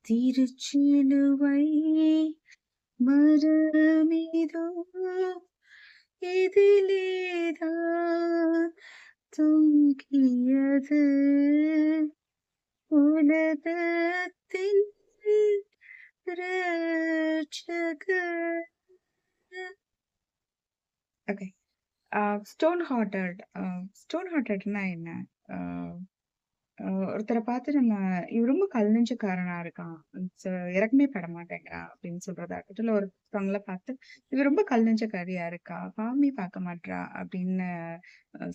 திருச்சிலுவை மரமிதோ இதிலேதான் தொங்கியது உலகத்தின் ரட்சகர். Okay. Stone hearted. Stone ஹார்ட்டட்னா என்ன? அ ஒருத்தர பார்த்து நம்ம இவன் ரொம்ப கல் நெஞ்சக்காரனா இருக்கான். இறக்கமே பட மாட்டேங்கிறான் அப்படின்னு சொல்றதாகட்டும், இல்ல ஒருத்தவங்கள பார்த்து இவ ரொம்ப கல் நெஞ்சக்காரியா இருக்கா, பாவமே பார்க்க மாட்றா அப்படின்னு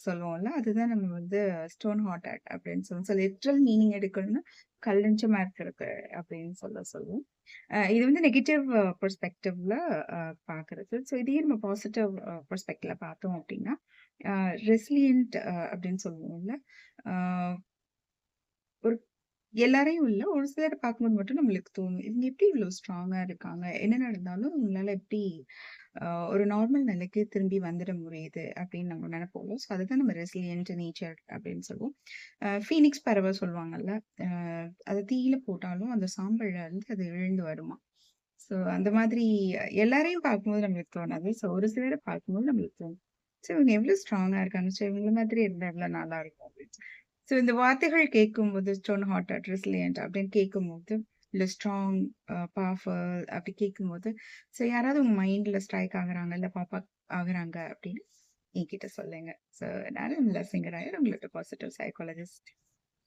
சொல்லுவோம்ல. அதுதான் நம்ம வந்து ஸ்டோன் ஹார்ட்டட் அப்படின்னு சொல்லுவோம். ஸோ லிட்ரல் மீனிங் எடுக்கணும்னா கல் நெஞ்சமா இருக்கிறது அப்படின்னு சொல்லுவோம். இது வந்து நெகட்டிவ் பெர்ஸ்பெக்டிவ்ல பார்க்குறது. ஸோ இதையே நம்ம பாசிட்டிவ் பெர்ஸ்பெக்டிவ்ல பார்த்தோம் அப்படின்னா, ரெசிலியன்ட் அப்படின்னு சொல்லுவோம்ல. அ ஒரு எல்லாரையும் இல்ல. ஒரு சிலர பார்க்கும்போது மட்டும் நம்மளுக்கு தோணும். இவங்க எப்படி இவ்ளோ ஸ்ட்ராங்கா இருக்காங்க? என்ன நடந்தாலும் இவங்களால எப்படி அ ஒரு நார்மல் நிலைக்கு திரும்பி வந்துட முடியுது அப்படின்னு நம்ம நெனைப்போம். ஸோ அதுதான் நம்ம ரெசிலியன்ட் நேச்சர் அப்படின்னு சொல்லுவோம். ஃபீனிக்ஸ் பறவை சொல்லுவாங்கல்ல. அ அத தீயில போட்டாலும் அந்த சாம்பல்ல இருந்து அது எழுந்து வருமாம். ஸோ அந்த மாதிரி எல்லாரையும் பார்க்கும்போது நம்மளுக்கு தோணாது. ஸோ ஒரு சிலர பார்க்கும்போது நம்மளுக்கு தோணும். ஸோ இவங்க எவ்ளோ ஸ்ட்ராங்கா இருக்காங்க. ஸோ இவங்கள மாதிரி இருந்தா எவ்ளோ நல்லாருக்கும் அப்படின்னு. ஸோ இந்த வார்த்தைகள் கேட்கும்போது ஸ்டோன் ஹார்ட்டட், ரெசிலியன்ட் அப்படின்னு கேட்கும்போது, இல்ல ஸ்ட்ராங், பவர்ஃபுல் அப்படி கேட்கும்போது, ஸோ யாராவது உங்க மைண்ட்ல ஸ்ட்ரைக் ஆகுறாங்க, இல்ல பாப் ஆகுறாங்க அப்படின்னு என்கிட்ட சொல்லுங்க. ஸோ நானும் லெஸ்ஸிங்கர் ஆயர், உங்களுக்கு பாசிட்டிவ் சைக்காலஜிஸ்ட்.